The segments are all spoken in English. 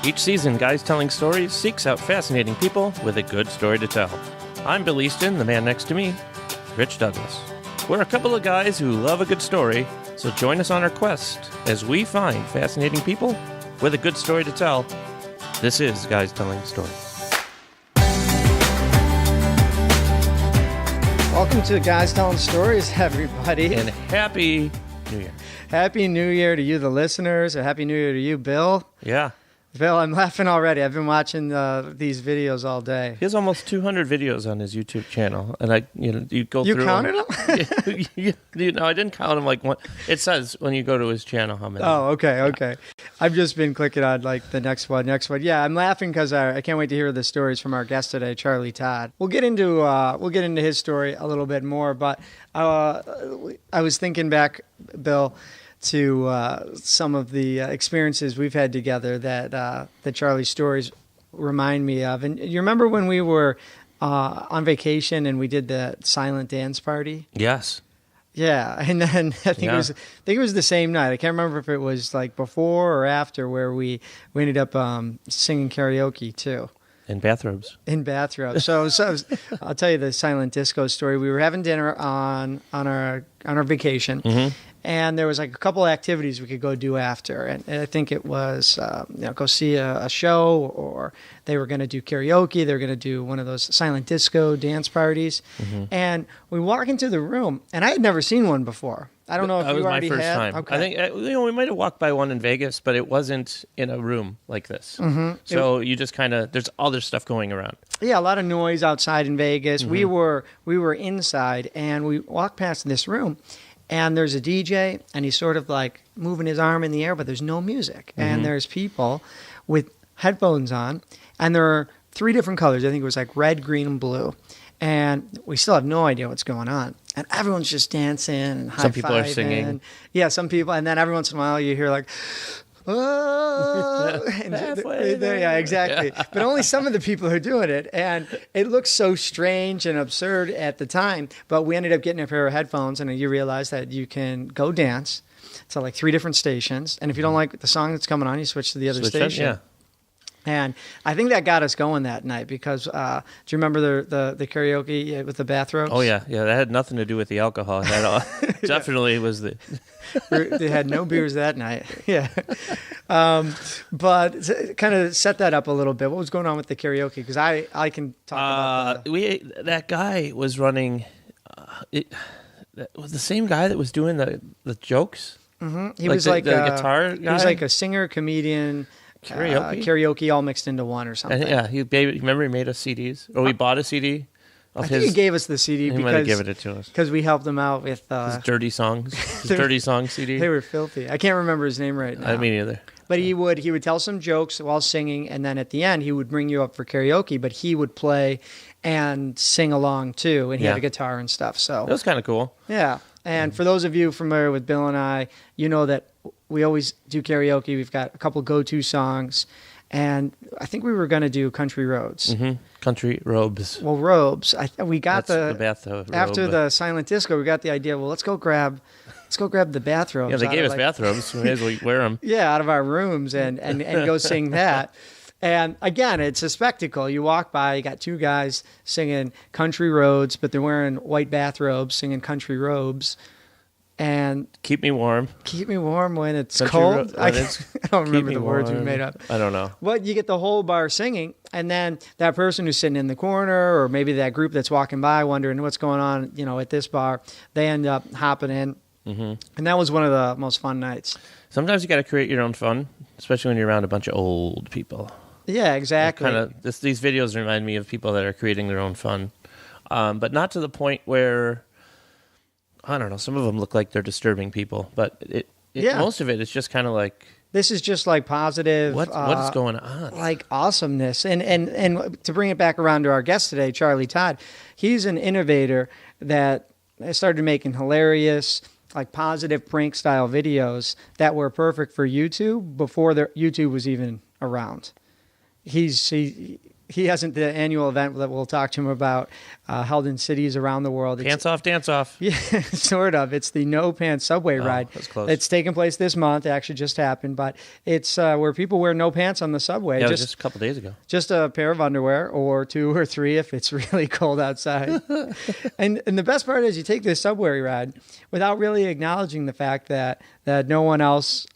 Each season, Guys Telling Stories seeks out fascinating people with a good story to tell. I'm Bill Easton, the man next to me, Rich Douglas. We're a couple of guys who love a good story, so join us on our quest as we find fascinating people with a good story to tell. This is Guys Telling Stories. Welcome to Guys Telling Stories, everybody. And Happy New Year. Happy New Year to you, the listeners, and Happy New Year to you, Bill. Yeah. Bill, I'm laughing already. I've been watching these videos all day. He has almost 200 videos on his YouTube channel, and you go through. You counted them? No, I didn't count them. Like one, it says when you go to his channel how many. Oh, okay. I've just been clicking on like the next one. Yeah, I'm laughing because I can't wait to hear the stories from our guest today, Charlie Todd. We'll get into his story a little bit more, but I was thinking back, Bill, to some of the experiences we've had together that Charlie's stories remind me of. And you remember when we were on vacation and we did the silent dance party? Yes. Yeah, and then I think it was the same night. I can't remember if it was like before or after where we ended up singing karaoke too. In bathrobes. So I'll tell you the silent disco story. We were having dinner on our vacation. Mm-hmm. And there was like a couple of activities we could go do after. And I think it was, go see a show, or they were going to do karaoke. They were going to do one of those silent disco dance parties. Mm-hmm. And we walk into the room, and I had never seen one before. I don't know if you already had. That was my first time. Okay. I think we might have walked by one in Vegas, but it wasn't in a room like this. Mm-hmm. So you just kind of, there's other stuff going around. Yeah, a lot of noise outside in Vegas. Mm-hmm. We were inside, and we walked past this room. And there's a DJ, and he's sort of like moving his arm in the air, but there's no music. Mm-hmm. And there's people with headphones on, and there are 3 different colors. I think it was like red, green, and blue. And we still have no idea what's going on. And everyone's just dancing and high-fiving. Some people are singing. Yeah, some people. And then every once in a while you hear like, oh, yeah, exactly. Yeah. But only some of the people are doing it, and it looks so strange and absurd at the time. But we ended up getting a pair of headphones, and you realize that you can go dance to like 3 different stations, and if you don't like the song that's coming on, you switch to the other station. Yeah. And I think that got us going that night because do you remember the karaoke with the bathrobe? Oh yeah, that had nothing to do with the alcohol. That definitely was the. They had no beers that night. Yeah, but kind of set that up a little bit. What was going on with the karaoke? Because I can talk about that guy was running. That was the same guy that was doing the jokes. Mm-hmm. He was like the guitar guy. He was like a singer, comedian. Karaoke all mixed into one or something. Yeah, remember he made us CDs? Or we bought a CD of his. I think he gave us the CD he might have given it to us. Because we helped him out with... his dirty songs. His dirty song CD. They were filthy. I can't remember his name right now. Me neither. But he would tell some jokes while singing, and then at the end he would bring you up for karaoke, but he would play and sing along too, and he had a guitar and stuff. So that was kind of cool. Yeah. And for those of you familiar with Bill and I, you know that we always do karaoke. We've got a couple go-to songs, and I think we were going to do Country Roads. Mm-hmm. Country Robes. Well, Robes. We got the bathrobe. After the silent disco, we got the idea. Well, let's go grab the bathrobes. Yeah, they gave us bathrobes. We may as well wear them. Yeah, out of our rooms and go sing that. And again, it's a spectacle. You walk by, you got 2 guys singing Country Roads, but they're wearing white bathrobes, singing Country Robes. And keep me warm when it's cold. I don't remember the words we made up. I don't know. But you get the whole bar singing, and then that person who's sitting in the corner, or maybe that group that's walking by wondering what's going on, at this bar, they end up hopping in. Mm-hmm. And that was one of the most fun nights. Sometimes you got to create your own fun, especially when you're around a bunch of old people. Yeah, exactly. These videos remind me of people that are creating their own fun, but not to the point where. I don't know. Some of them look like they're disturbing people, but most of it is just kind of like... This is just like positive... What is going on? Like awesomeness. And to bring it back around to our guest today, Charlie Todd, he's an innovator that started making hilarious, like positive prank-style videos that were perfect for YouTube before YouTube was even around. He's he hasn't the annual event that we'll talk to him about, held in cities around the world. Pants off, dance off. Yeah, sort of. It's the No Pants Subway Ride. That's close. It's taking place this month. It actually just happened, but it's where people wear no pants on the subway. Yeah, it was just a couple days ago. Just a pair of underwear or 2 or 3 if it's really cold outside. and the best part is you take this subway ride without really acknowledging the fact that no one else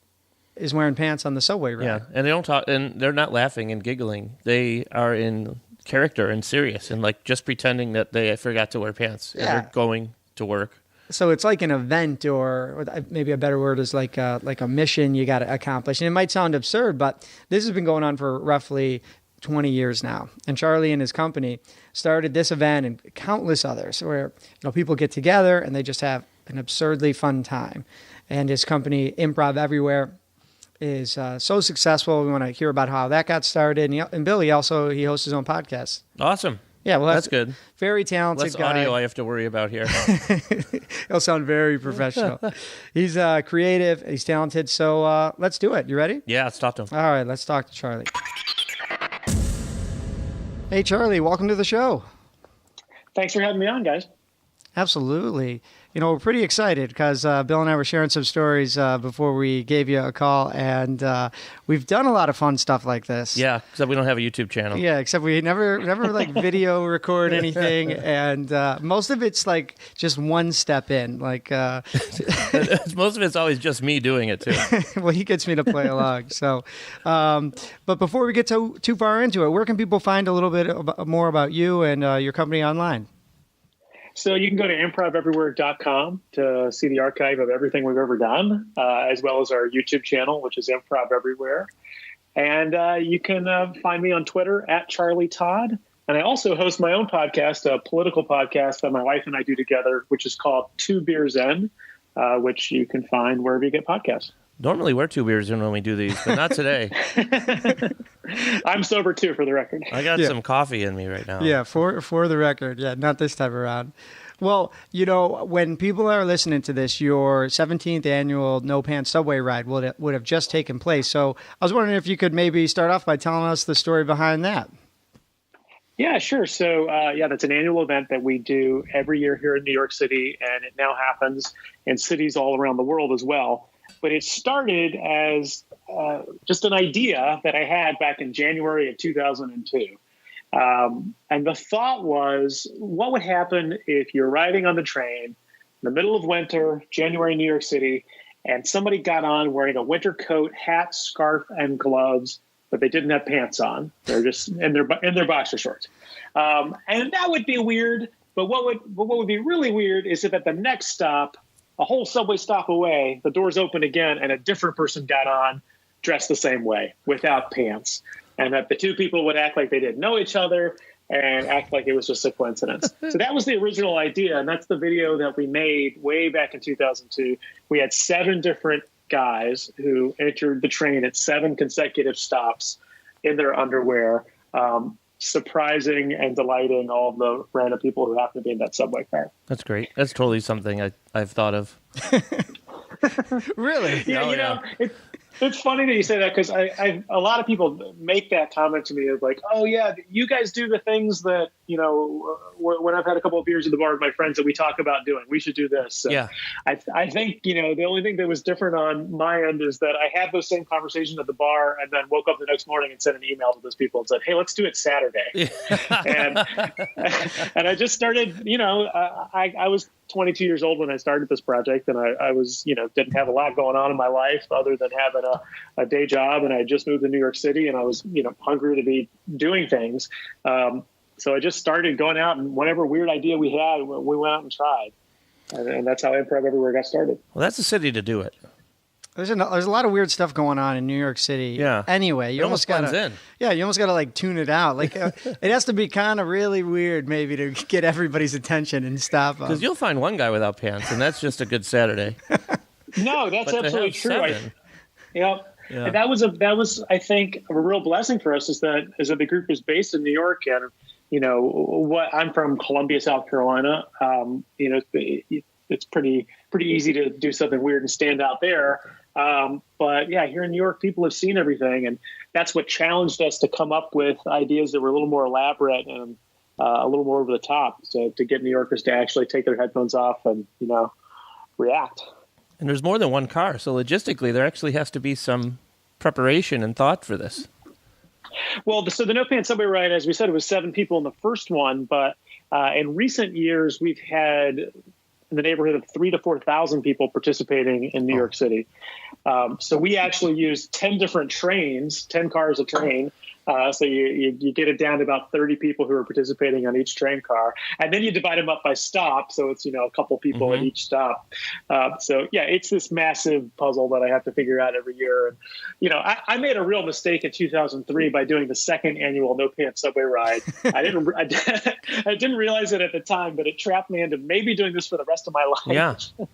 is wearing pants on the subway ride. Yeah, and they don't talk, and they're not laughing and giggling. They are in character and serious and like just pretending that they forgot to wear pants and they're going to work. So it's like an event, or maybe a better word is like a mission you got to accomplish. And it might sound absurd, but this has been going on for roughly 20 years now. And Charlie and his company started this event and countless others where people get together and they just have an absurdly fun time. And his company, Improv Everywhere, is so successful. We want to hear about how that got started. And Billy also, he hosts his own podcast. Awesome. Yeah, well, that's good. Very talented Less guy. audio I have to worry about here. He'll sound very professional. He's creative. He's talented. So let's do it. You ready? Yeah, let's talk to him. All right, let's talk to Charlie. Hey, Charlie, welcome to the show. Thanks for having me on, guys. Absolutely. We're pretty excited because Bill and I were sharing some stories before we gave you a call, and we've done a lot of fun stuff like this. Yeah, except we don't have a YouTube channel. Yeah, except we never like video record anything, and most of it's like just one step in. Like most of it's always just me doing it too. Well, he gets me to play along. So, but before we get too far into it, where can people find a little bit more about you and your company online? So you can go to improveverywhere.com to see the archive of everything we've ever done, as well as our YouTube channel, which is Improv Everywhere. And you can find me on Twitter at Charlie Todd. And I also host my own podcast, a political podcast that my wife and I do together, which is called Two Beers In, which you can find wherever you get podcasts. Normally we're 2 beers in when we do these, but not today. I'm sober too, for the record. I got some coffee in me right now. Yeah, for the record. Yeah, not this time around. Well, when people are listening to this, your 17th annual No Pants Subway Ride would have just taken place. So I was wondering if you could maybe start off by telling us the story behind that. Yeah, sure. So, that's an annual event that we do every year here in New York City, and it now happens in cities all around the world as well. But it started as just an idea that I had back in January of 2002. And the thought was, what would happen if you're riding on the train in the middle of winter, January, New York City, and somebody got on wearing a winter coat, hat, scarf, and gloves, but they didn't have pants on. They're just in their boxer shorts. And that would be weird. But what would be really weird is if at the next stop, a whole subway stop away, the doors open again, and a different person got on dressed the same way without pants. And that the two people would act like they didn't know each other and act like it was just a coincidence. So that was the original idea, and that's the video that we made way back in 2002. We had 7 different guys who entered the train at 7 consecutive stops in their underwear, surprising and delighting all of the random people who happen to be in that subway car. That's great. That's totally something I've thought of. Really? Yeah, it's funny that you say that, because a lot of people make that comment to me of like, oh yeah, you guys do the things that, when I've had a couple of beers at the bar with my friends that we talk about doing, we should do this. So yeah. I think, the only thing that was different on my end is that I had those same conversations at the bar and then woke up the next morning and sent an email to those people and said, hey, let's do it Saturday. and I just started, I was 22 years old when I started this project, and I was, didn't have a lot going on in my life other than having a day job, and I had just moved to New York City, and I was, hungry to be doing things. So I just started going out, and whatever weird idea we had, we went out and tried. And that's how Improv Everywhere got started. Well, that's the city to do it. There's a lot of weird stuff going on in New York City. Yeah. Anyway, you almost gotta. Yeah, you almost gotta like tune it out. Like it has to be kind of really weird, maybe, to get everybody's attention and stop them. Because you'll find one guy without pants, and that's just a good Saturday. No, that's absolutely true. 7. Yeah. And that was I think a real blessing for us is that the group is based in New York, and I'm from Columbia, South Carolina. It's pretty easy to do something weird and stand out there. But yeah, here in New York, people have seen everything, and that's what challenged us to come up with ideas that were a little more elaborate and a little more over the top, so to get New Yorkers to actually take their headphones off and react. And there's more than one car, so logistically there actually has to be some preparation and thought for this. Well, so the No Pants Subway Ride, as we said, it was 7 people in the first one, but in recent years we've had in the neighborhood of 3,000 to 4,000 people participating in New York City. So we actually used 10 different trains, 10 cars a train. So you get it down to about 30 people who are participating on each train car. And then you divide them up by stop. So it's, a couple people at each stop. So yeah, it's this massive puzzle that I have to figure out every year. And, I made a real mistake in 2003 by doing the second annual No Pants Subway Ride. I didn't realize it at the time, but it trapped me into maybe doing this for the rest of my life. Yeah.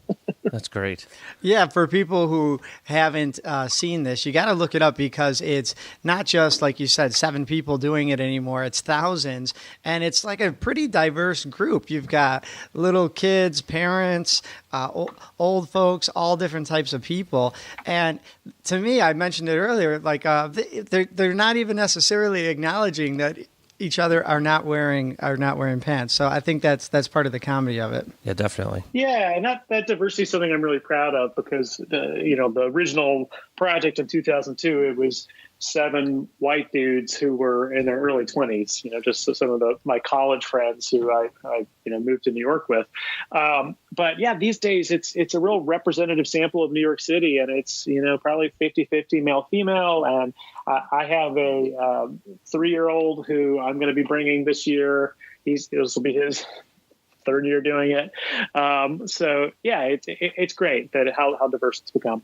That's great. Yeah, for people who haven't seen this, you got to look it up because it's not just, like you said, 7 people doing it anymore. It's thousands, and it's like a pretty diverse group. You've got little kids, parents, old folks, all different types of people. And to me, I mentioned it earlier, like they're not even necessarily acknowledging that each other are not wearing pants. So I think that's part of the comedy of it. Yeah, definitely. Yeah, and that diversity is something I'm really proud of because the original project in 2002, it was 7 white dudes who were in their early 20s. Just some of my college friends who I moved to New York with. But yeah, these days it's a real representative sample of New York City, and it's probably 50-50 male female. And I have a 3-year-old who I'm going to be bringing this year. This will be his 3rd year doing it. So yeah, it's great that how diverse it's become.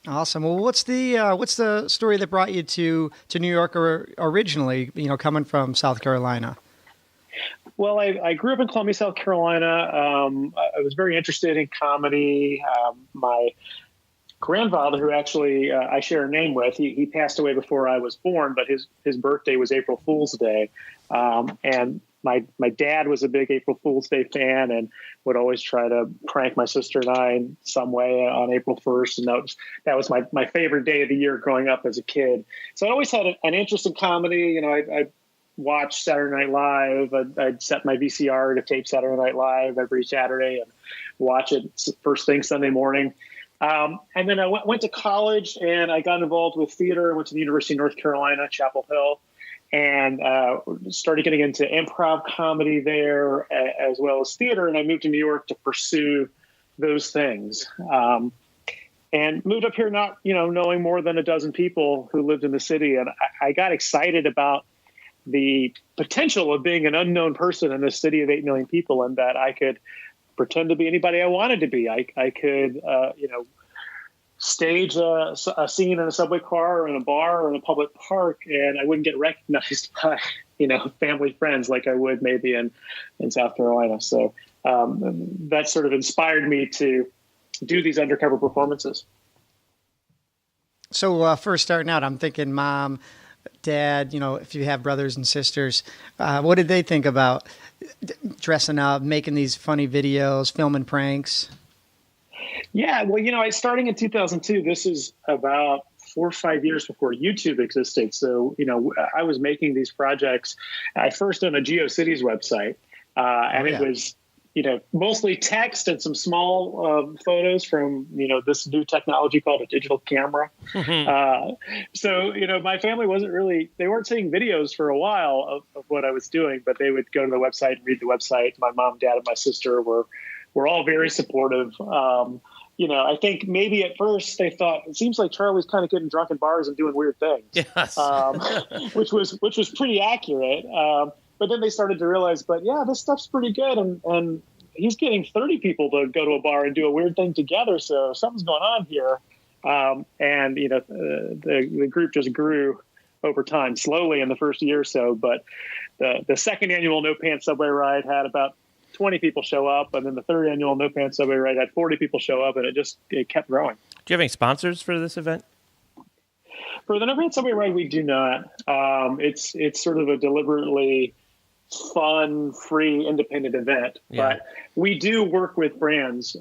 Awesome. Well, what's the story that brought you to New York originally? Coming from South Carolina. Well, I grew up in Columbia, South Carolina. I was very interested in comedy. My grandfather, who actually I share a name with, he passed away before I was born, but his birthday was April Fool's Day, and my dad was a big April Fool's Day fan and would always try to prank my sister and I in some way on April 1st. And that was my favorite day of the year growing up as a kid. So I always had an interest in comedy. I watched Saturday Night Live. I'd set my VCR to tape Saturday Night Live every Saturday and watch it first thing Sunday morning. And then I went to college and I got involved with theater. I went to the University of North Carolina, Chapel Hill. And started getting into improv comedy there as well as theater. And I moved to New York to pursue those things. And moved up here not, knowing more than a dozen people who lived in the city. And I got excited about the potential of being an unknown person in a city of 8 million people, and that I could pretend to be anybody I wanted to be. I could, stage a scene in a subway car or in a bar or in a public park, and I wouldn't get recognized by, family friends like I would maybe in South Carolina. So that sort of inspired me to do these undercover performances. So first starting out, I'm thinking mom, dad, if you have brothers and sisters, what did they think about dressing up, making these funny videos, filming pranks? Yeah, well, starting in 2002, this is about 4 or 5 years before YouTube existed. So, I was making these projects. I first on a GeoCities website, it was, mostly text and some small photos from, this new technology called a digital camera. So, my family they weren't seeing videos for a while of what I was doing, but they would go to the website and read the website. My mom, dad, and my sister were all very supportive. I think maybe at first they thought it seems like Charlie's kind of getting drunk in bars and doing weird things, yes. which was pretty accurate. But then they started to realize, this stuff's pretty good, and he's getting 30 people to go to a bar and do a weird thing together. So something's going on here. The group just grew over time, slowly in the first year or so. But the second annual No Pants Subway Ride had about 20 people show up, and then the 3rd annual No Pants Subway Ride had 40 people show up, and it kept growing. Do you have any sponsors for this event? For the No Pants Subway Ride, we do not. It's sort of a deliberately fun, free, independent event, but we do work with brands.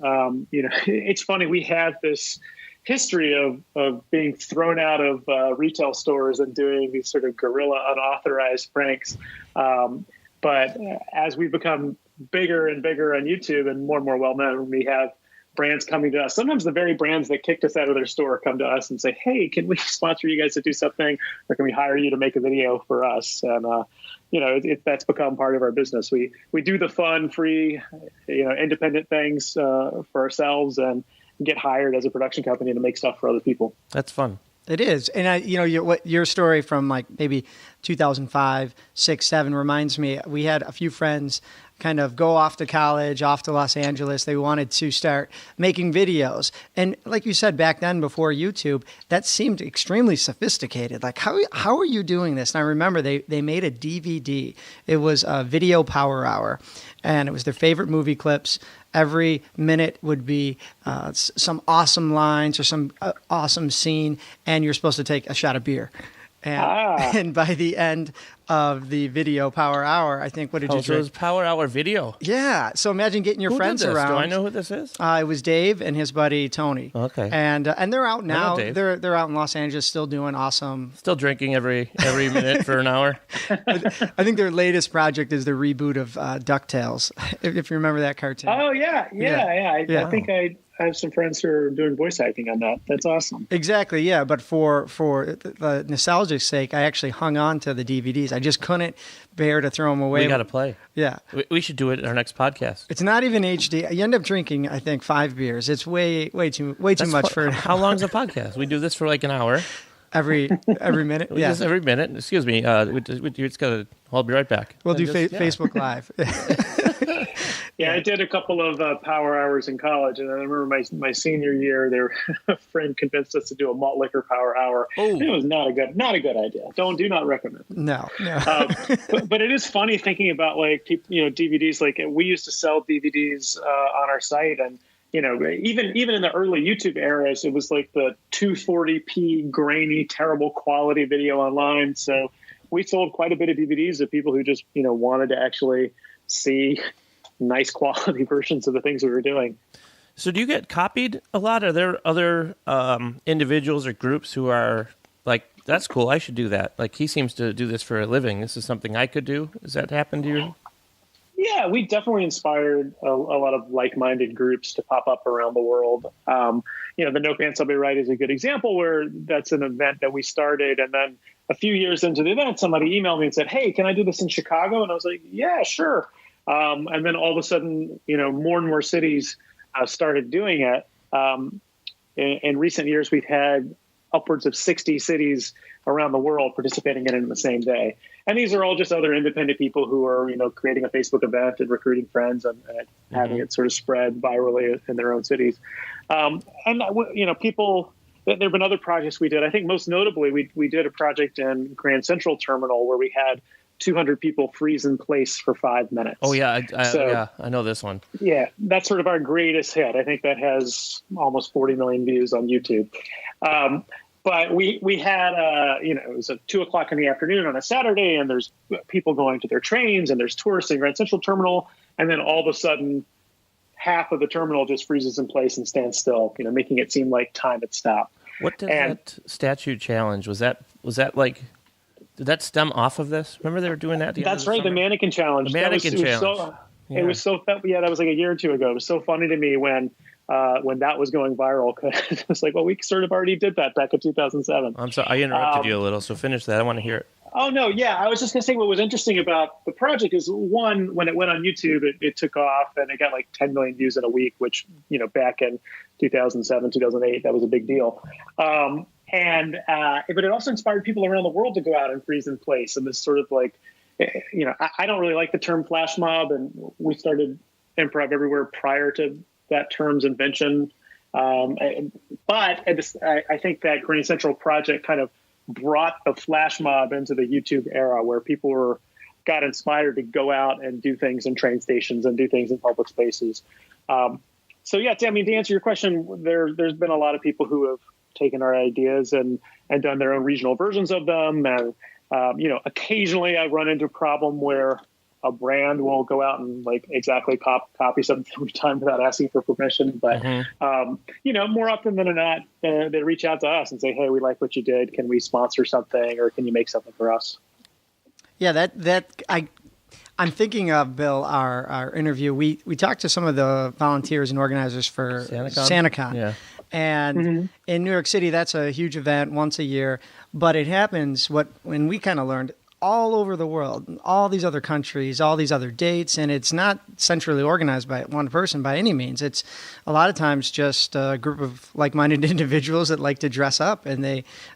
It's funny, we have this history of being thrown out of retail stores and doing these sort of guerrilla unauthorized pranks. But as we become bigger and bigger on YouTube and more well-known, we have brands coming to us. Sometimes the very brands that kicked us out of their store come to us and say, hey, can we sponsor you guys to do something? Or can we hire you to make a video for us? And, that's become part of our business. We do the fun, free, independent things for ourselves and get hired as a production company to make stuff for other people. That's fun. It is. And your story from like maybe 2005, 6, 7 reminds me, we had a few friends kind of go off to college, off to Los Angeles. They wanted to start making videos. And like you said, back then before YouTube, that seemed extremely sophisticated. Like, how are you doing this? And I remember they made a DVD. It was a video power hour, and it was their favorite movie clips. Every minute would be some awesome lines or some awesome scene, and you're supposed to take a shot of beer. And by the end of the video power hour, I think, what did you drink? It was power hour video. Yeah. So imagine getting your friends did this? around. Do I know who this is? It was Dave and his buddy Tony. Okay. And they're out now. Dave. They're out in Los Angeles, still doing awesome. Still drinking every minute for an hour. I think their latest project is the reboot of DuckTales, if you remember that cartoon. Oh yeah. I think I have some friends who are doing voice acting on that. That's awesome. Exactly, yeah. But for the nostalgia's sake, I actually hung on to the DVDs. I just couldn't bear to throw them away. We got to play. Yeah. We should do it in our next podcast. It's not even HD. You end up drinking, I think, 5 beers. It's way too much for an hour. How long's a podcast? We do this for like an hour. Every minute? Yeah. Just every minute. Excuse me. It's got to. I'll be right back. We'll do Facebook Live. Yeah, I did a couple of power hours in college, and I remember my senior year, a friend convinced us to do a malt liquor power hour. Oh. It was not a good idea. Do not recommend it. No. But it is funny thinking about like DVDs. Like we used to sell DVDs on our site, and even in the early YouTube eras, it was like the 240p grainy, terrible quality video online. So we sold quite a bit of DVDs to people who just wanted to actually see nice quality versions of the things we were doing. So do you get copied a lot? Are there other individuals or groups who are like, that's cool, I should do that? Like, he seems to do this for a living. This is something I could do. Does that happen to you? Yeah, we definitely inspired a lot of like-minded groups to pop up around the world. The No Pants I'll Be Right is a good example where that's an event that we started. And then a few years into the event, somebody emailed me and said, hey, can I do this in Chicago? And I was like, yeah, sure. And then all of a sudden, more and more cities started doing it. In recent years, we've had upwards of 60 cities around the world participating in it in the same day. And these are all just other independent people who are, creating a Facebook event and recruiting friends and having it sort of spread virally in their own cities. People, there have been other projects we did. I think most notably, we did a project in Grand Central Terminal where we had 200 people freeze in place for 5 minutes. Oh, yeah. I know this one. Yeah, that's sort of our greatest hit. I think that has almost 40 million views on YouTube. But we had, it was at 2:00 in the afternoon on a Saturday, and there's people going to their trains, and there's tourists in Grand Central Terminal. And then all of a sudden, half of the terminal just freezes in place and stands still, making it seem like time had stopped. What did that statue challenge? Was that like... Did that stem off of this? Remember they were doing that at the That's end of right, the mannequin challenge. The mannequin challenge. It was so that was like a year or two ago. It was so funny to me when that was going viral. It was like, well, we sort of already did that back in 2007. I'm sorry, I interrupted you a little, so finish that. I want to hear it. Oh, no, yeah. I was just going to say what was interesting about the project is, one, when it went on YouTube, it took off, and it got like 10 million views in a week, which, back in 2007, 2008, that was a big deal. But it also inspired people around the world to go out and freeze in place. And this sort of like, I don't really like the term flash mob, and we started Improv Everywhere prior to that term's invention. But I think that Grand Central project kind of brought the flash mob into the YouTube era, where people got inspired to go out and do things in train stations and do things in public spaces. So yeah, to answer your question, there's been a lot of people who have taken our ideas and done their own regional versions of them. And, occasionally I run into a problem where a brand will go out and like exactly copy something every time without asking for permission. But, more often than not, they reach out to us and say, hey, we like what you did. Can we sponsor something or can you make something for us? Yeah, I'm thinking of, Bill, our interview. We talked to some of the volunteers and organizers for SantaCon. Yeah. And in New York City, that's a huge event once a year. But it happens, when we kind of learned, all over the world, all these other countries, all these other dates, and it's not centrally organized by one person by any means. It's a lot of times just a group of like-minded individuals that like to dress up, and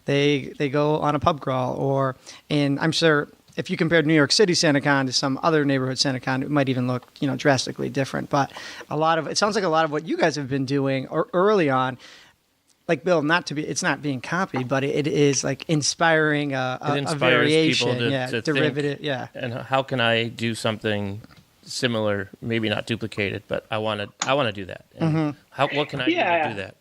they go on a pub crawl, and I'm sure if you compared New York City SantaCon to some other neighborhood SantaCon, it might even look, drastically different. But it sounds like a lot of what you guys have been doing early on, like Bill, it's not being copied, but it is like inspiring a variation, people to derivative, think, And how can I do something similar, maybe not duplicated, but I want to do that. And what can I do to do that?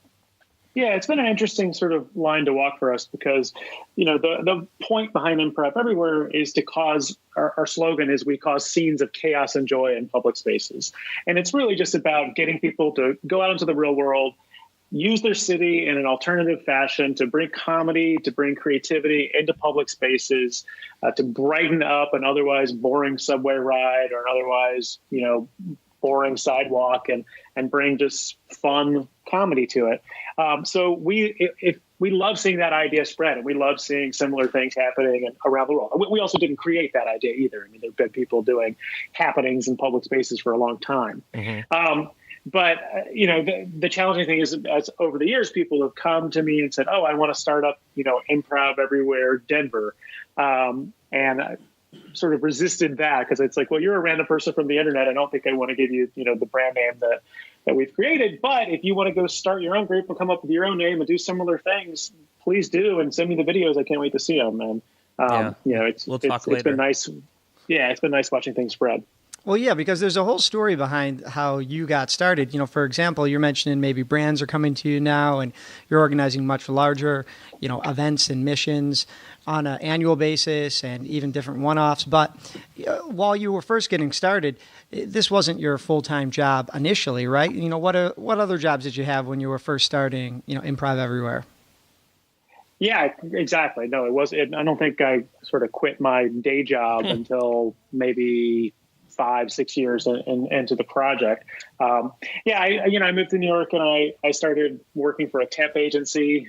Yeah, it's been an interesting sort of line to walk for us because, the point behind Improv Everywhere is to cause, our slogan is we cause scenes of chaos and joy in public spaces. And it's really just about getting people to go out into the real world, use their city in an alternative fashion to bring comedy, to bring creativity into public spaces, to brighten up an otherwise boring subway ride or an otherwise, boring sidewalk and bring just fun comedy to it. So we love seeing that idea spread, and we love seeing similar things happening around the world. We also didn't create that idea either. I mean, there've been people doing happenings in public spaces for a long time. But the challenging thing is, as over the years, people have come to me and said, "Oh, I want to start up, Improv Everywhere Denver," and I sort of resisted that because it's like, well, you're a random person from the internet. I don't think I want to give you, the brand name that we've created. But if you want to go start your own group and come up with your own name and do similar things, please do and send me the videos. I can't wait to see them. And it's been nice. Yeah, it's been nice watching things spread. Well, yeah, because there's a whole story behind how you got started. For example, you're mentioning maybe brands are coming to you now and you're organizing much larger, events and missions on an annual basis and even different one-offs. But while you were first getting started, this wasn't your full-time job initially, right? What other jobs did you have when you were first starting, Improv Everywhere? Yeah, exactly. No, it wasn't. I don't think I sort of quit my day job until maybe 5-6 years into the project. I moved to New York and I started working for a temp agency,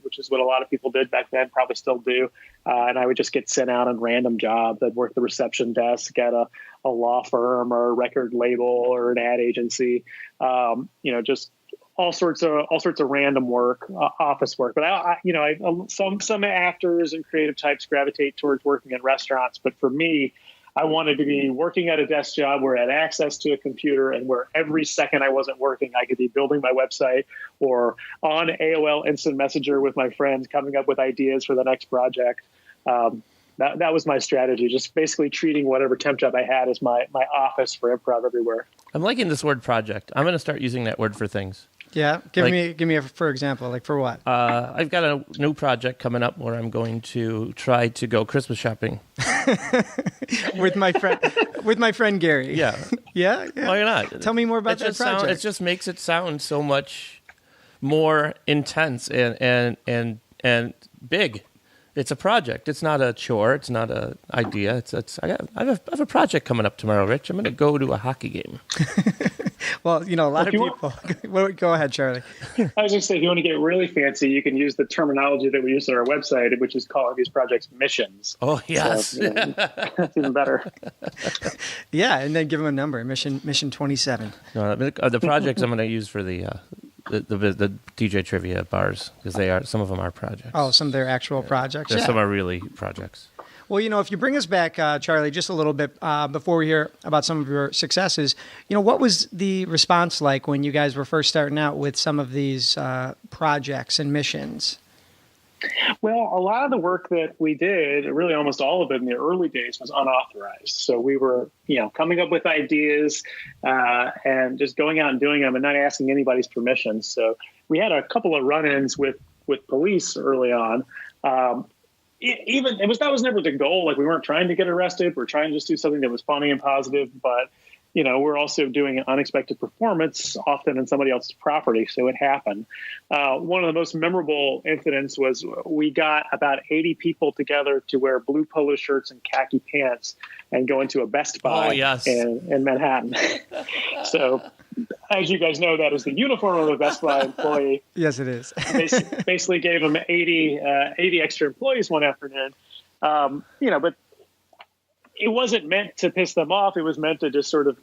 which is what a lot of people did back then, probably still do. And I would just get sent out on random jobs. I'd work the reception desk at a law firm or a record label or an ad agency. Just all sorts of random work, office work. But some actors and creative types gravitate towards working in restaurants. But for me, I wanted to be working at a desk job where I had access to a computer and where every second I wasn't working, I could be building my website or on AOL Instant Messenger with my friends, coming up with ideas for the next project. That was my strategy, just basically treating whatever temp job I had as my office for Improv Everywhere. I'm liking this word project. I'm going to start using that word for things. Yeah, give me a for example, like for what? I've got a new project coming up where I'm going to try to go Christmas shopping with my friend Gary. Yeah. Yeah. Why not? Tell me more about that project. It just makes it sound so much more intense and big. It's a project. It's not a chore. It's not an idea. I have a project coming up tomorrow, Rich. I'm going to go to a hockey game. Well, a lot of people. Go ahead, Charlie. I was going to say, if you want to get really fancy, you can use the terminology that we use on our website, which is calling these projects missions. Oh, yes. So, that's even better. Yeah, and then give them a number, mission 27. No, the projects I'm going to use for the DJ trivia bars, because some of them are projects. Oh, some of their actual projects. Yeah. Some are really projects. Well, if you bring us back, Charlie, just a little bit before we hear about some of your successes, what was the response like when you guys were first starting out with some of these projects and missions? Well, a lot of the work that we did, really almost all of it in the early days, was unauthorized. So we were, coming up with ideas and just going out and doing them and not asking anybody's permission. So we had a couple of run-ins with police early on. that was never the goal. Like, we weren't trying to get arrested. We're trying to just do something that was funny and positive, but we're also doing an unexpected performance, often in somebody else's property. So it happened. One of the most memorable incidents was we got about 80 people together to wear blue polo shirts and khaki pants and go into a Best Buy in Manhattan. So, as you guys know, that is the uniform of a Best Buy employee. Yes, it is. Basically gave them 80 extra employees one afternoon. But it wasn't meant to piss them off. It was meant to just sort of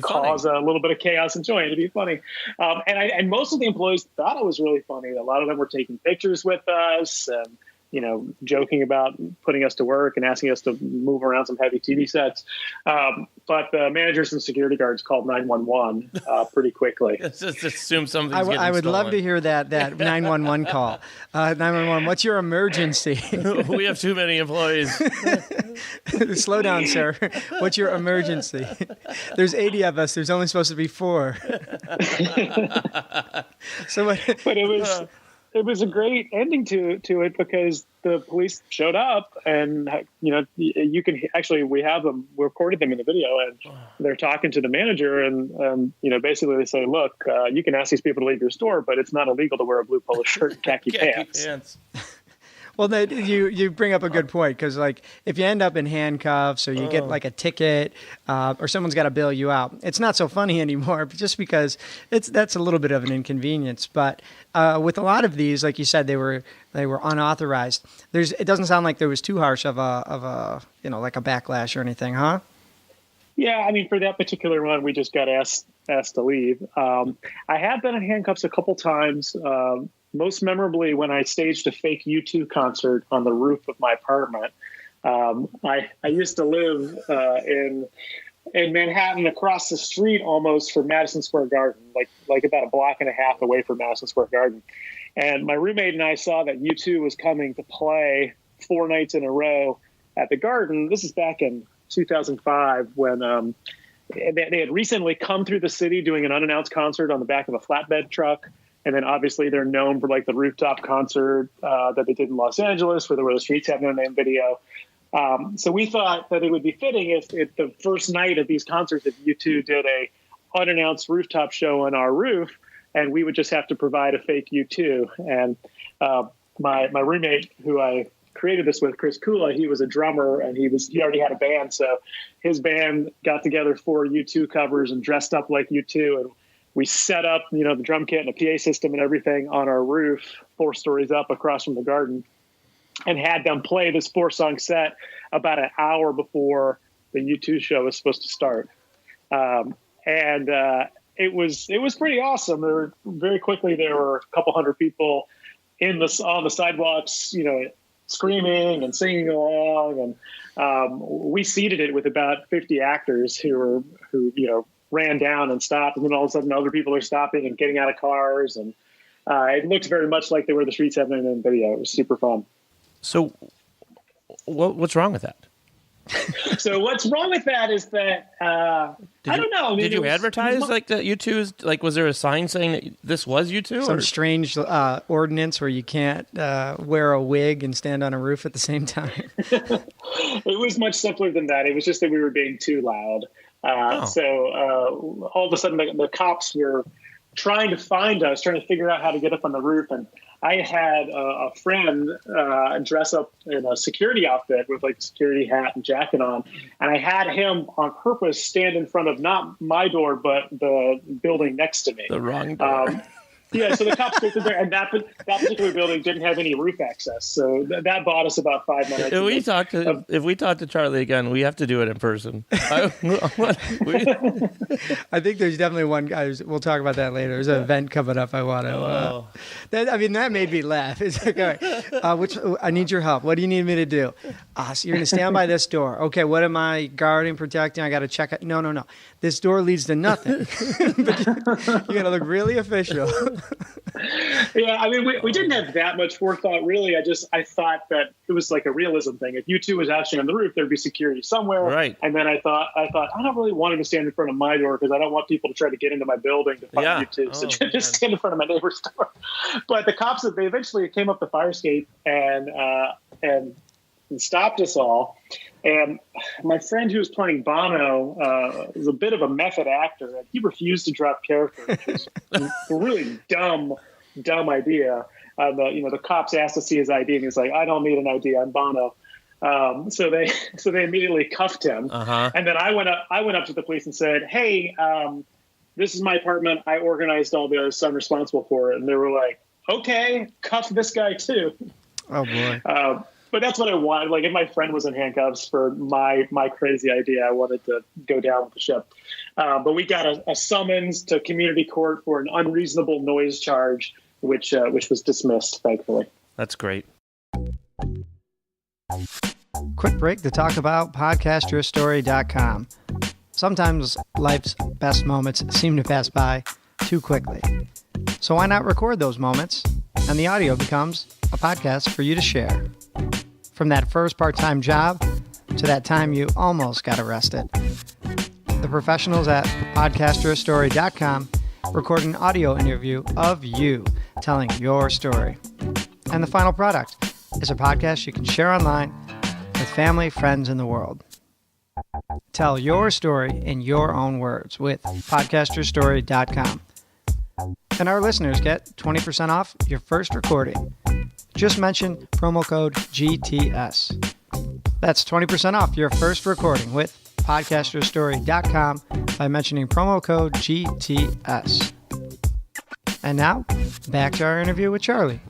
cause a little bit of chaos and joy and to be funny. And most of the employees thought it was really funny. A lot of them were taking pictures with us and, joking about putting us to work and asking us to move around some heavy TV sets. But the managers and security guards called 911 pretty quickly. Just assume something's getting I would stolen. love to hear that 911 call. 911, what's your emergency? We have too many employees. Slow down, sir. What's your emergency? There's 80 of us. There's only supposed to be 4. But it was a great ending to it because the police showed up and, you can actually, we recorded them in the video and they're talking to the manager and, basically they say, look, you can ask these people to leave your store, but it's not illegal to wear a blue polo shirt and khaki pants. Well, you bring up a good point because, if you end up in handcuffs or you get a ticket or someone's got to bail you out, it's not so funny anymore. Just because that's a little bit of an inconvenience. But with a lot of these, like you said, they were unauthorized. It doesn't sound like there was too harsh of a backlash or anything, huh? Yeah, I mean, for that particular one, we just got asked to leave. I have been in handcuffs a couple times. Most memorably when I staged a fake U2 concert on the roof of my apartment. I used to live in Manhattan, across the street almost from Madison Square Garden, like about a block and a half away from Madison Square Garden. And my roommate and I saw that U2 was coming to play 4 nights in a row at the Garden. This is back in 2005 when they had recently come through the city doing an unannounced concert on the back of a flatbed truck. And then obviously they're known for the rooftop concert that they did in Los Angeles where there were the Streets Have No Name video. So we thought that it would be fitting if the first night of these concerts, if U2 did a unannounced rooftop show on our roof, and we would just have to provide a fake U2. And my roommate, who I created this with, Chris Kula, he was a drummer and he already had a band. So his band got together 4 U2 covers and dressed up like U2, and we set up, the drum kit and a PA system and everything on our roof, 4 stories up across from the Garden, and had them play this 4-song set about an hour before the U2 show was supposed to start. It was pretty awesome. Very quickly there were a couple hundred people on the sidewalks, screaming and singing along, and we seated it with about 50 actors who ran down and stopped, and then all of a sudden other people are stopping and getting out of cars, and it looked very much like they were the Streets Have No Name video. It was super fun. So what's wrong with that? So what's wrong with that is that I don't know. I mean, did you advertise that U2's was there a sign saying that this was U2? Some strange ordinance where you can't wear a wig and stand on a roof at the same time? It was much simpler than that. It was just that we were being too loud. So all of a sudden the cops were trying to find us, trying to figure out how to get up on the roof. And I had a friend dress up in a security outfit with a security hat and jacket on. And I had him on purpose stand in front of not my door, but the building next to me. The wrong door. Yeah, so the cops go through there, and that particular building didn't have any roof access, so that bought us about 5 minutes. If we talk to Charlie again, we have to do it in person. I think there's definitely one guy. We'll talk about that later. There's an event coming up. I want to. That made me laugh. It's like, all right, I need your help. What do you need me to do? So you're going to stand by this door. Okay, what am I guarding, protecting? I got to check it. No. This door leads to nothing. But you got to look really official. Yeah, I mean, we didn't have that much forethought, really. I thought that it was like a realism thing. If U2 was actually on the roof, there'd be security somewhere. Right. And then I thought I don't really want him to stand in front of my door because I don't want people to try to get into my building to find U2. So just stand in front of my neighbor's door. But the cops, they eventually came up the fire escape and stopped us all. And my friend who was playing Bono was a bit of a method actor, and he refused to drop character, which was a really dumb idea. The cops asked to see his ID, and he's like, "I don't need an ID. I'm Bono." So they immediately cuffed him. And then I went up to the police and said, "Hey, this is my apartment. I organized all this. So I'm responsible for it." And they were like, "Okay, cuff this guy too." Oh boy. But that's what I wanted. Like, if my friend was in handcuffs for my crazy idea, I wanted to go down with the ship. But we got a summons to community court for an unreasonable noise charge, which was dismissed, thankfully. That's great. Quick break to talk about podcastyourstory.com. Sometimes life's best moments seem to pass by too quickly. So why not record those moments? And the audio becomes a podcast for you to share. From that first part-time job to that time you almost got arrested. The professionals at podcastyourstory.com record an audio interview of you telling your story. And the final product is a podcast you can share online with family, friends, and the world. Tell your story in your own words with podcastyourstory.com. And our listeners get 20% off your first recording. Just mention promo code GTS. That's 20% off your first recording with podcastyourstory.com by mentioning promo code GTS. And now, back to our interview with Charlie.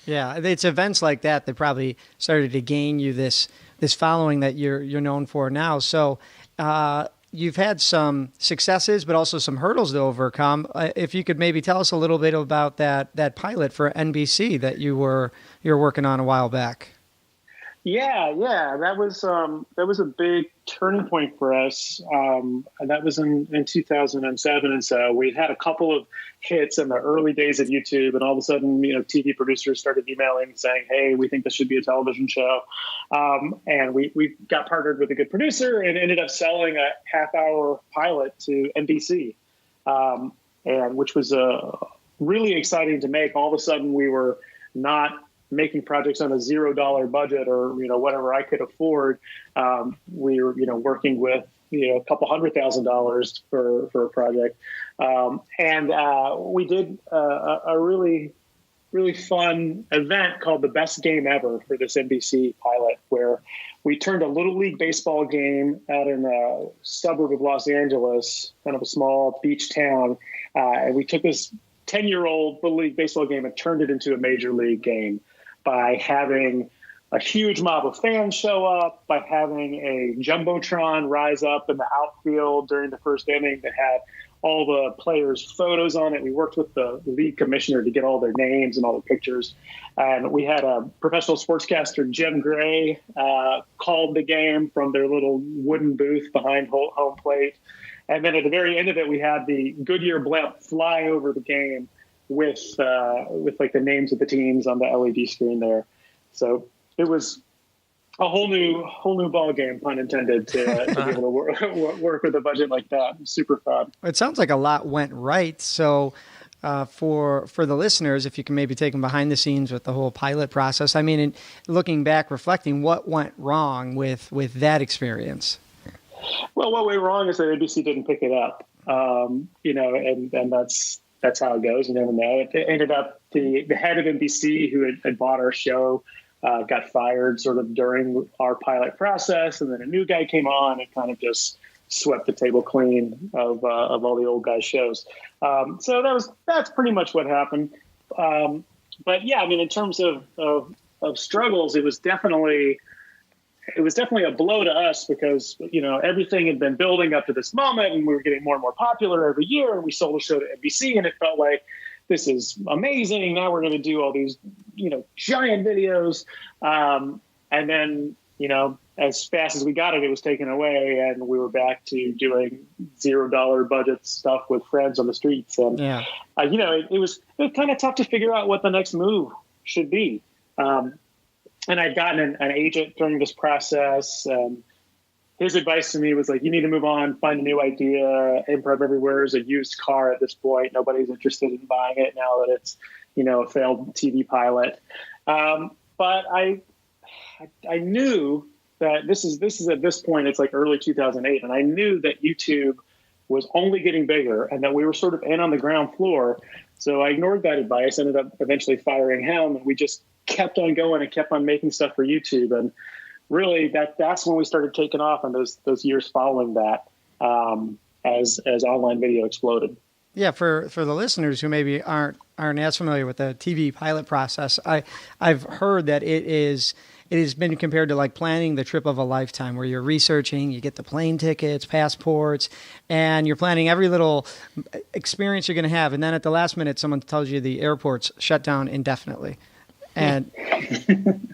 Yeah, it's events like that that probably started to gain you this following that you're known for now. So you've had some successes, but also some hurdles to overcome. If you could maybe tell us a little bit about that pilot for NBC that you were working on a while back. Yeah, that was a big turning point for us. And that was in 2007, and so we'd had a couple of hits in the early days of YouTube, and all of a sudden, TV producers started emailing saying, "Hey, we think this should be a television show," and we got partnered with a good producer and ended up selling a half-hour pilot to NBC, and which was really exciting to make. All of a sudden, we were not making projects on a $0 budget or whatever I could afford. We were working with a couple $100,000 for a project, and we did a really fun event called the Best Game Ever for this NBC pilot, where we turned a little league baseball game out in a suburb of Los Angeles, kind of a small beach town, and we took this 10-year-old little league baseball game and turned it into a major league game by having a huge mob of fans show up, by having a Jumbotron rise up in the outfield during the first inning that had all the players' photos on it. We worked with the league commissioner to get all their names and all the pictures. And we had a professional sportscaster, Jim Gray, called the game from their little wooden booth behind home plate. And then at the very end of it, we had the Goodyear blimp fly over the game with like the names of the teams on the LED screen there. So it was a whole new ball game, pun intended, to be able to work with a budget like that. Super fun. It sounds like a lot went right. So for the listeners, if you can maybe take them behind the scenes with the whole pilot process. I mean, in looking back, reflecting, what went wrong with that experience? Well, what went wrong is that ABC didn't pick it up. And that's how it goes. You never know. It ended up the head of NBC who had bought our show got fired sort of during our pilot process, and then a new guy came on and kind of just swept the table clean of all the old guys' shows. So that's pretty much what happened. But yeah, I mean, in terms of struggles, it was definitely a blow to us because, everything had been building up to this moment and we were getting more and more popular every year, and we sold a show to NBC and it felt like, this is amazing. Now we're going to do all these, giant videos. And then as fast as we got it, it was taken away, and we were back to doing $0 budget stuff with friends on the streets. And it was kind of tough to figure out what the next move should be. And I'd gotten an agent during this process. His advice to me was like, you need to move on, find a new idea. Improv Everywhere is a used car at this point. Nobody's interested in buying it now that it's, a failed TV pilot. But I knew that this is at this point, it's like early 2008. And I knew that YouTube was only getting bigger and that we were sort of in on the ground floor. So I ignored that advice, ended up eventually firing him. And we just kept on going and kept on making stuff for YouTube. And really that's when we started taking off in those years following that, as online video exploded. Yeah, for the listeners who maybe aren't as familiar with the TV pilot process, I've heard that it has been compared to like planning the trip of a lifetime, where you're researching, you get the plane tickets, passports, and you're planning every little experience you're going to have, and then at the last minute, someone tells you the airport's shut down indefinitely. And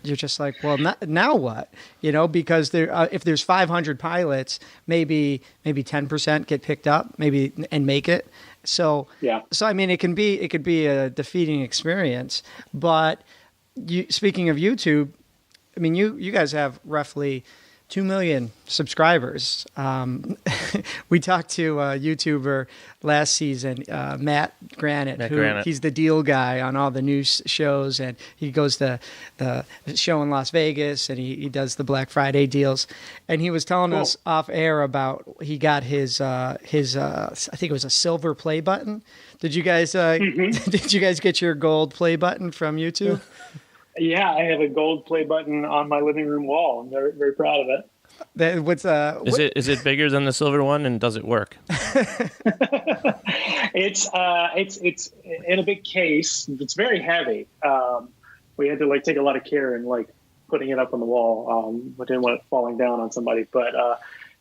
you're just like, well, now what? Because if there's 500 pilots, maybe 10% get picked up, and make it. So I mean, it could be a defeating experience. But speaking of YouTube, I mean, you guys have roughly 2 million subscribers. We talked to a YouTuber last season, Matt Granite, he's the deal guy on all the news shows, and he goes to the show in Las Vegas, and he does the Black Friday deals. And he was telling us off air about he got his I think it was a silver play button. Did you guys did you guys get your gold play button from YouTube? Yeah, I have a gold play button on my living room wall. I'm very, very proud of it. Is it bigger than the silver one, and does it work? It's in a big case. It's very heavy. We had to take a lot of care in putting it up on the wall. We didn't want it falling down on somebody. But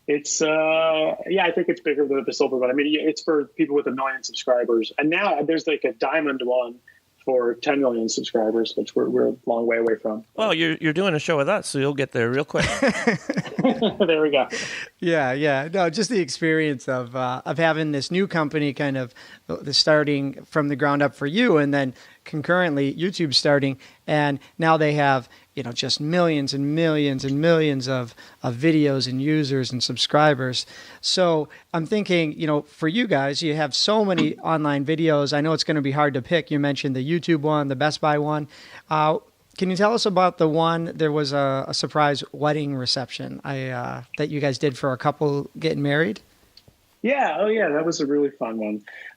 it's I think it's bigger than the silver one. I mean, it's for people with 1 million subscribers, and now there's a diamond one for 10 million subscribers, which we're a long way away from. Well, you're doing a show with us, so you'll get there real quick. There we go. Yeah. No, just the experience of having this new company kind of starting from the ground up for you, and then concurrently YouTube starting, and now they have just millions and millions and millions of videos and users and subscribers. So I'm thinking, for you guys, you have so many online videos. I know it's going to be hard to pick. You mentioned the YouTube one, the Best Buy one. Can you tell us about the one? There was a surprise wedding reception that you guys did for a couple getting married. Yeah. Oh, yeah. That was a really fun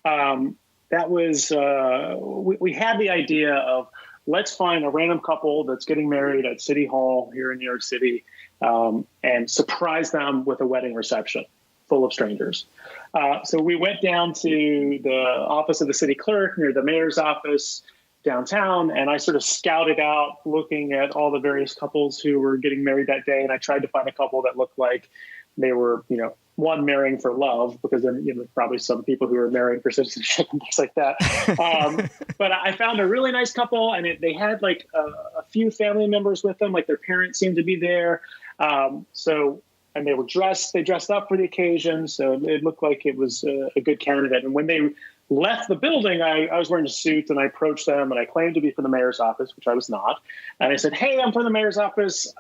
one. That was we had the idea of, let's find a random couple that's getting married at City Hall here in New York City, and surprise them with a wedding reception full of strangers. So we went down to the office of the city clerk near the mayor's office downtown, and I sort of scouted out looking at all the various couples who were getting married that day, and I tried to find a couple that looked like they were, one, marrying for love, because then probably some people who are marrying for citizenship and things like that. But I found a really nice couple, and they had a few family members with them, their parents seemed to be there. And they dressed up for the occasion, so it looked like it was a good candidate. And when they left the building, I was wearing a suit, and I approached them, and I claimed to be from the mayor's office, which I was not. And I said, "Hey, I'm from the mayor's office.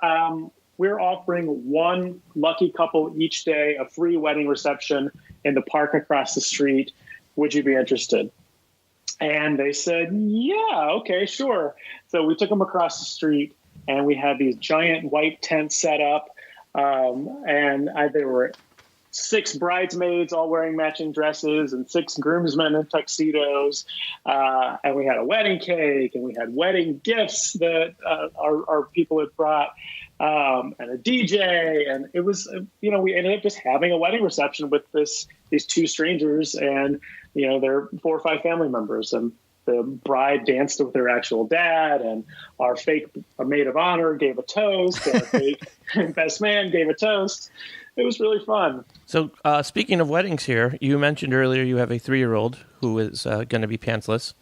We're offering one lucky couple each day a free wedding reception in the park across the street. Would you be interested?" And they said, "Yeah, okay, sure." So we took them across the street, and we had these giant white tents set up. There were 6 bridesmaids all wearing matching dresses, and 6 groomsmen in tuxedos. And we had a wedding cake, and we had wedding gifts that our people had brought. And a DJ, and it was, we ended up just having a wedding reception with these 2 strangers and, their 4 or 5 family members. And the bride danced with her actual dad, and our fake maid of honor gave a toast, and our fake best man gave a toast. it was really fun. So, speaking of weddings here, you mentioned earlier you have a 3-year-old who is going to be pantsless.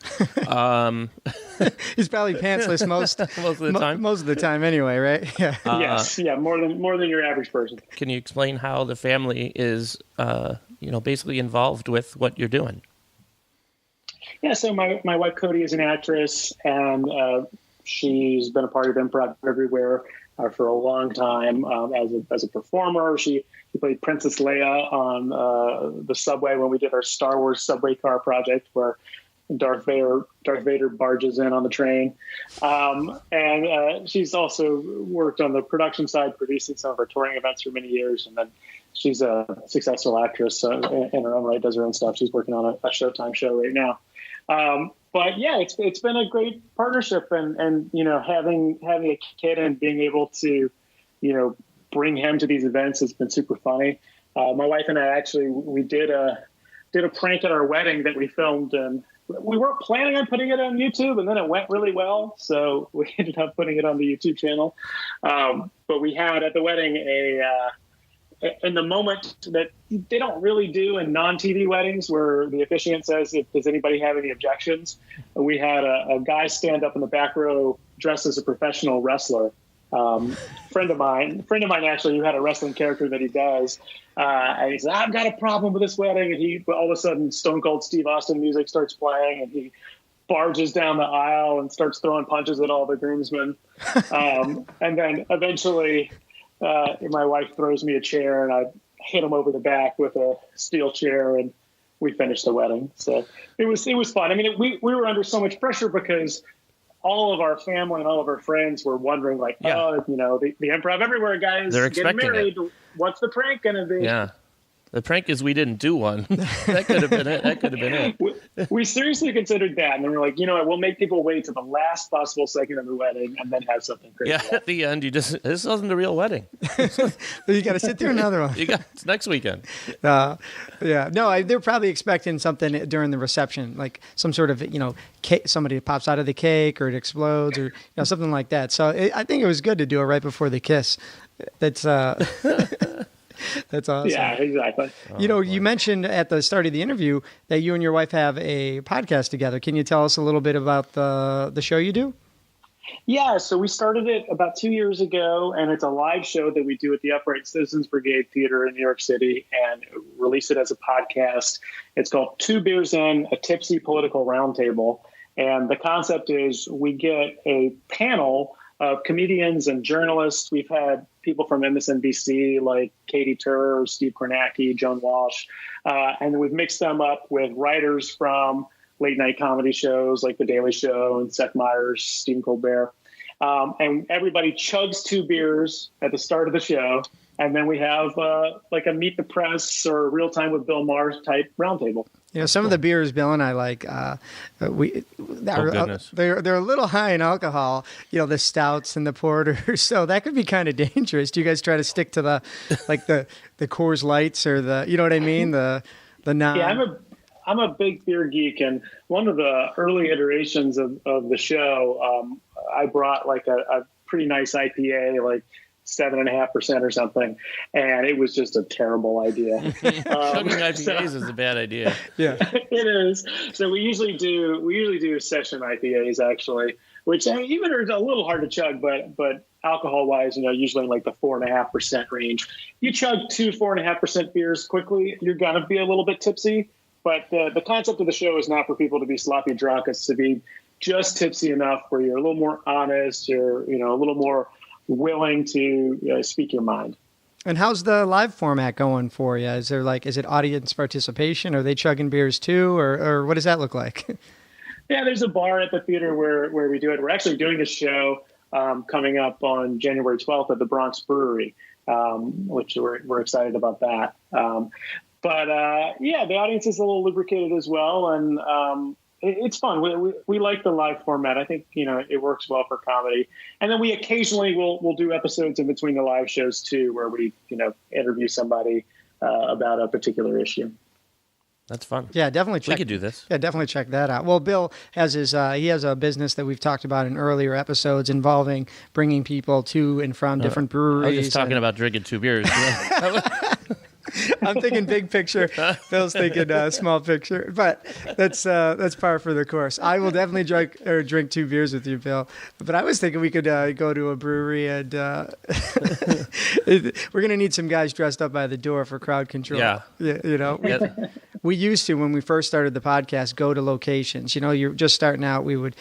He's probably pantsless most Most of the time. Most of the time, anyway, right? Yeah. Yes, yeah, more than your average person. Can you explain how the family is, basically involved with what you're doing? Yeah, so my wife Cody is an actress, and she's been a part of Improv Everywhere for a long time as a performer. She played Princess Leia on the subway when we did our Star Wars subway car project, where Darth Vader barges in on the train. And she's also worked on the production side, producing some of our touring events for many years. And then she's a successful actress in her own right, does her own stuff. She's working on a Showtime show right now. But yeah, it's been a great partnership, and having a kid and being able to, bring him to these events has been super funny. My wife and I actually, we did a prank at our wedding that we filmed, and we weren't planning on putting it on YouTube, and then it went really well, so we ended up putting it on the YouTube channel. But we had at the wedding in the moment that they don't really do in non-TV weddings, where the officiant says, does anybody have any objections? We had a guy stand up in the back row dressed as a professional wrestler. Friend of mine actually, who had a wrestling character that he does. And he said, I've got a problem with this wedding. And all of a sudden, Stone Cold Steve Austin music starts playing, and he barges down the aisle and starts throwing punches at all the groomsmen. And then eventually, my wife throws me a chair, and I hit him over the back with a steel chair, and we finished the wedding. So it was fun. I mean, we were under so much pressure because all of our family and all of our friends were wondering, like, the Improv Everywhere guys They're getting expecting married. What's the prank going to be? Yeah. The prank is we didn't do one. That could have been it. We seriously considered that, and then we're like, we'll make people wait to the last possible second of the wedding and then have something crazy. Yeah, at the end, this wasn't a real wedding. You got to sit through another one. It's next weekend. Yeah. No, they're probably expecting something during the reception, like some sort of, cake, somebody pops out of the cake or it explodes or something like that. So I think it was good to do it right before the kiss. That's That's awesome. Yeah, exactly. You mentioned at the start of the interview that you and your wife have a podcast together. Can you tell us a little bit about the show you do? Yeah, so we started it about 2 years ago, and it's a live show that we do at the Upright Citizens Brigade Theater in New York City, and release it as a podcast. It's called Two Beers In, a Tipsy Political Roundtable. And the concept is we get a panel of comedians and journalists. We've had people from MSNBC like Katie Tur, Steve Kornacki, Joan Walsh, and we've mixed them up with writers from late night comedy shows like The Daily Show and Seth Meyers, Stephen Colbert. And everybody chugs 2 beers at the start of the show. And then we have like a Meet the Press or Real Time with Bill Maher type roundtable. Some of the beers Bill and I like, they're a little high in alcohol, the stouts and the porters. So that could be kind of dangerous. Do you guys try to stick to the Coors Lights or the, you know what I mean? The non. Yeah, I'm a big beer geek, and one of the early iterations of the show, I brought like a pretty nice IPA, like 7.5% or something, and it was just a terrible idea. Chugging IPAs is a bad idea. Yeah, it is. So we usually do session IPAs actually, which even are a little hard to chug, but alcohol wise, usually in like the 4.5% range. You chug 2 4.5% beers quickly, you're gonna be a little bit tipsy. But the concept of the show is not for people to be sloppy drunk. It's to be just tipsy enough where you're a little more honest, you're a little more willing to speak your mind. And how's the live format going for you? Is it audience participation? Are they chugging beers too, or what does that look like? Yeah, there's a bar at the theater where we do it. We're actually doing a show coming up on January 12th at the Bronx Brewery, which we're excited about that. But the audience is a little lubricated as well, and it's fun. We like the live format. I think it works well for comedy. And then we occasionally we'll do episodes in between the live shows too, where we interview somebody about a particular issue. That's fun. Yeah, definitely check. We could do this. Yeah, definitely check that out. Well, Bill has he has a business that we've talked about in earlier episodes involving bringing people to and from different breweries. I was just talking about drinking 2 beers. I'm thinking big picture. Bill's thinking small picture, but that's par for the course. I will definitely drink 2 beers with you, Bill. But I was thinking we could go to a brewery and we're gonna need some guys dressed up by the door for crowd control. Yeah. Yeah. We used to, when we first started the podcast, go to locations. You're just starting out. We would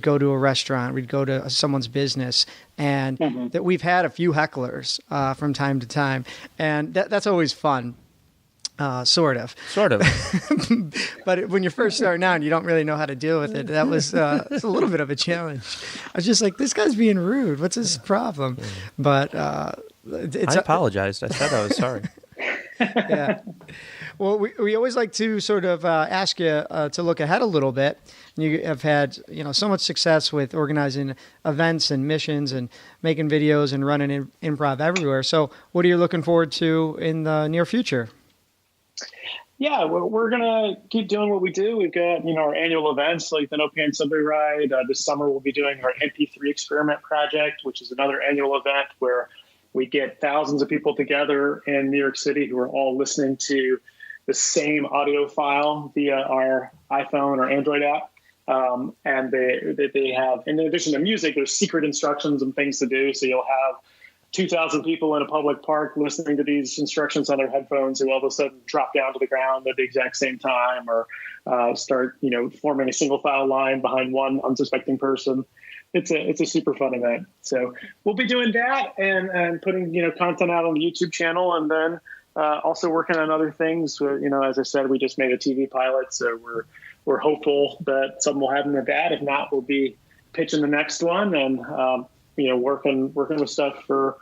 go to a restaurant. We'd go to someone's business, and that we've had a few hecklers from time to time, and that's always fun. Sort of. But when you're first starting out and you don't really know how to deal with it, that was it's a little bit of a challenge. I was just like, this guy's being rude. What's his problem? But I apologized. I said I was sorry. Yeah. Well, we always like to sort of ask you to look ahead a little bit. You have had so much success with organizing events and missions and making videos and running Improv Everywhere. So what are you looking forward to in the near future? Yeah, we're going to keep doing what we do. We've got, our annual events like the No Pants Subway Ride. This summer, we'll be doing our MP3 Experiment Project, which is another annual event where we get thousands of people together in New York City who are all listening to the same audio file via our iPhone or Android app. And they have, in addition to music, there's secret instructions and things to do. So you'll have 2,000 people in a public park listening to these instructions on their headphones who all of a sudden drop down to the ground at the exact same time or start, forming a single file line behind one unsuspecting person. It's a super fun event. So we'll be doing that and putting, content out on the YouTube channel, and then also working on other things. As I said, we just made a TV pilot, so we're hopeful that something will happen with that. If not, we'll be pitching the next one and, working with stuff for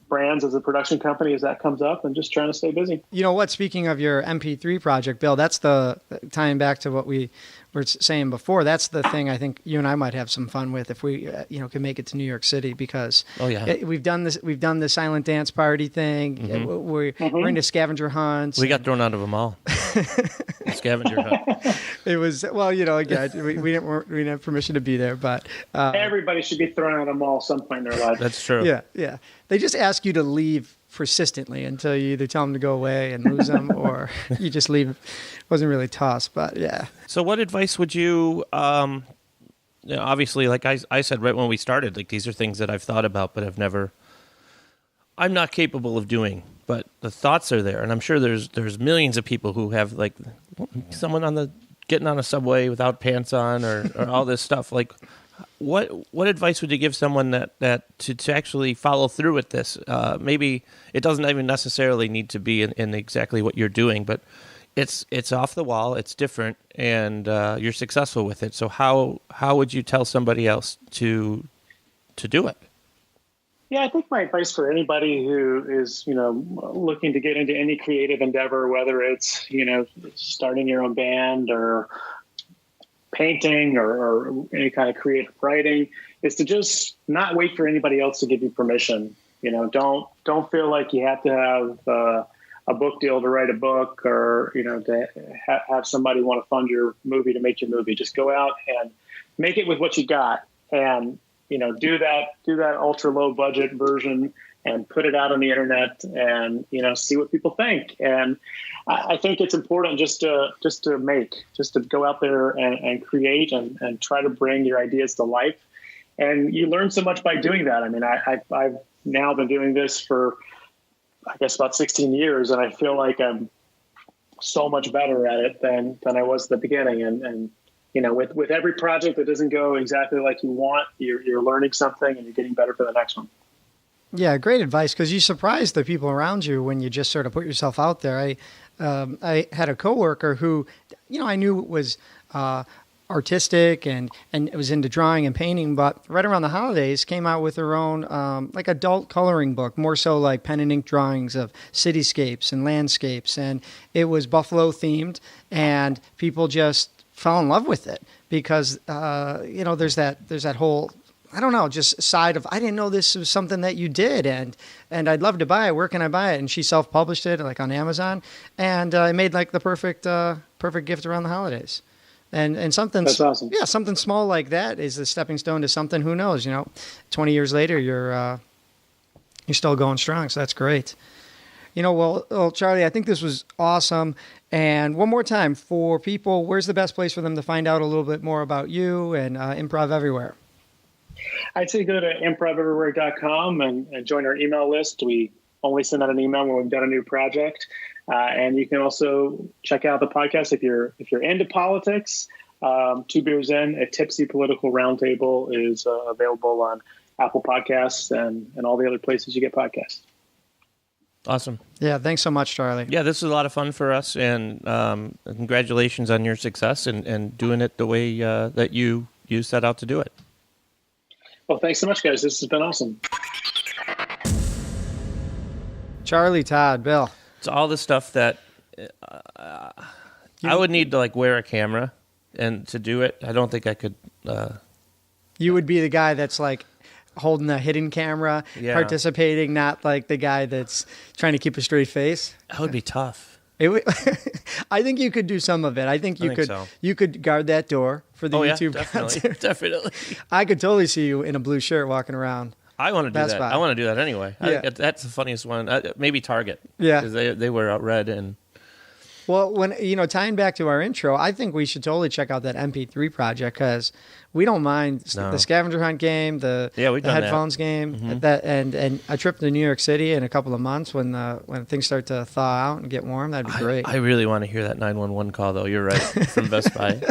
brands as a production company as that comes up, and just trying to stay busy. You know what? Speaking of your MP3 project, Bill, that's tying back to what we were saying before. That's the thing I think you and I might have some fun with if we, can make it to New York City, because we've done this. We've done the silent dance party thing. Mm-hmm. We're into scavenger hunts. We got thrown out of them all. Scavenger hunt. It was again we didn't have permission to be there, but everybody should be thrown out of a mall at some point in their life. That's true. Yeah. They just ask you to leave persistently until you either tell them to go away and lose them, or you just leave. It wasn't really tossed, but yeah. So what advice would you, obviously, like I said right when we started, like these are things that I've thought about, but I'm not capable of doing, but the thoughts are there. And I'm sure there's millions of people who have like someone getting on a subway without pants on or all this stuff. Like, what advice would you give someone that to actually follow through with this? Maybe it doesn't even necessarily need to be in exactly what you're doing, but it's off the wall, it's different, and you're successful with it. So how would you tell somebody else to do it? Yeah, I think my advice for anybody who is, looking to get into any creative endeavor, whether it's, starting your own band or painting or any kind of creative writing, is to just not wait for anybody else to give you permission. Don't feel like you have to have a book deal to write a book, or, to have somebody want to fund your movie to make your movie. Just go out and make it with what you got, and do that ultra low budget version and put it out on the internet and, see what people think. And I think it's important just to go out there and create and try to bring your ideas to life. And you learn so much by doing that. I mean, I've now been doing this for, I guess, about 16 years, and I feel like I'm so much better at it than I was at the beginning. And with every project that doesn't go exactly like you want, you're learning something and you're getting better for the next one. Yeah, great advice, because you surprise the people around you when you just sort of put yourself out there. I had a coworker who, I knew was artistic and was into drawing and painting, but right around the holidays came out with her own like adult coloring book, more so like pen and ink drawings of cityscapes and landscapes, and it was Buffalo themed, and people just fell in love with it because there's that whole I don't know, just side of, I didn't know this was something that you did, and I'd love to buy it. Where can I buy it? And she self-published it, like on Amazon, and it made like the perfect gift around the holidays. And something, that's awesome. Yeah, something small like that is a stepping stone to something. Who knows? 20 years later, you're still going strong. So that's great. Well, Charlie, I think this was awesome. And one more time for people, where's the best place for them to find out a little bit more about you and Improv Everywhere? I'd say go to improveverywhere.com and join our email list. We only send out an email when we've done a new project. And you can also check out the podcast if you're into politics. 2 Beers In, a tipsy political roundtable is available on Apple Podcasts and all the other places you get podcasts. Awesome. Yeah, thanks so much, Charlie. Yeah, this is a lot of fun for us, and congratulations on your success and doing it the way that you set out to do it. Well, thanks so much, guys. This has been awesome. Charlie, Todd, Bill. It's all the stuff that I would need to like wear a camera and to do it. I don't think I could. You would be the guy that's like holding a hidden camera, participating, not like the guy that's trying to keep a straight face. That would be tough. I think you could do some of it. I think you could. So. You could guard that door for the YouTube content. Definitely. I could totally see you in a blue shirt walking around. I want to do that. Spot. I want to do that anyway. Yeah. That's the funniest one. Maybe Target. Yeah, because they were outread and. Well, when tying back to our intro, I think we should totally check out that MP3 project because we don't mind the scavenger hunt game, the headphones game, and a trip to New York City in a couple of months when things start to thaw out and get warm. That'd be great. I really want to hear that 911 call though. You're right, from Best Buy.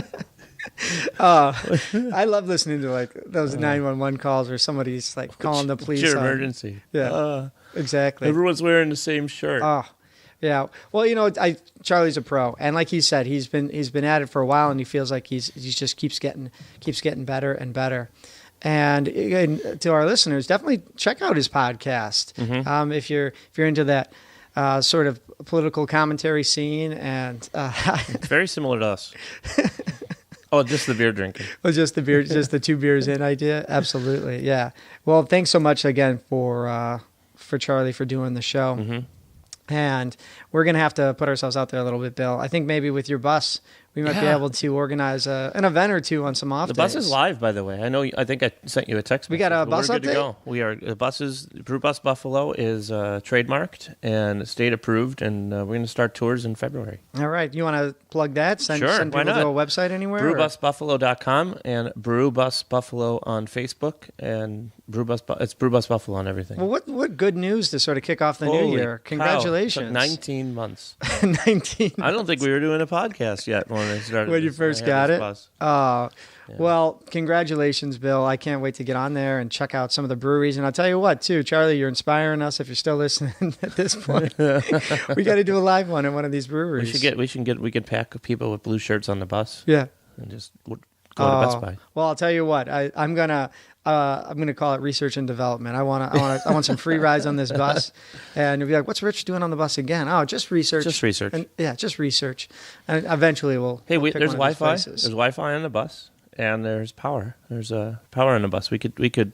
I love listening to like those 911 calls where somebody's like calling the police. It's your emergency. Yeah, exactly. Everyone's wearing the same shirt. Yeah. Well, Charlie's a pro, and like he said, he's been at it for a while, and he feels like he's just keeps getting better and better. And to our listeners, definitely check out his podcast if you're into that sort of political commentary scene. And it's very similar to us. Oh, just the beer drinking. Oh, just the 2 beers in idea. Absolutely, yeah. Well, thanks so much again for Charlie for doing the show. Mm-hmm. And we're going to have to put ourselves out there a little bit, Bill. I think maybe with your bus, we might be able to organize an event or two on some off days. The bus is live, by the way. I think I sent you a text message. We got a bus update? We're good to go. We are. The Brew Bus Buffalo is trademarked and state approved, and we're going to start tours in February. All right. You want to plug that? Send people to a website anywhere? BrewBusBuffalo.com and Brew Bus Buffalo on Facebook, and it's Brew Bus Buffalo on everything. Well, what good news to sort of kick off the new year. Congratulations. Cow. It took 19 months. 19 I don't think we were doing a podcast yet when I started. When you first got it? Well, congratulations, Bill. I can't wait to get on there and check out some of the breweries. And I'll tell you what, too, Charlie, you're inspiring us. If you're still listening at this point, we got to do a live one at one of these breweries. We could pack people with blue shirts on the bus. Yeah, and just go to Best Buy. Well, I'll tell you what, I'm gonna call it research and development. I want some free rides on this bus, and you'll be like, "What's Rich doing on the bus again?" Oh, just research. Just research. And, just research. And eventually we'll. Hey, we'll there's Wi-Fi. There's Wi-Fi on the bus, and there's power. There's power on the bus. We could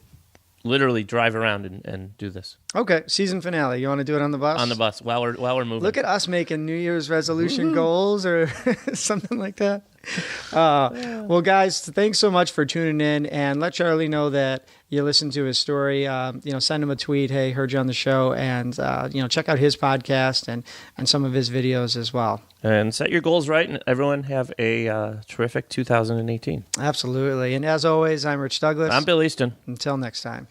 literally drive around and do this. Okay, season finale. You want to do it on the bus? On the bus while we're moving. Look at us making New Year's resolution goals or something like that. Well, guys, thanks so much for tuning in, and let Charlie know that you listened to his story. Send him a tweet. Hey, heard you on the show, and check out his podcast and some of his videos as well. And set your goals right, and everyone have a terrific 2018. Absolutely. And as always, I'm Rich Douglas. I'm Bill Easton. Until next time.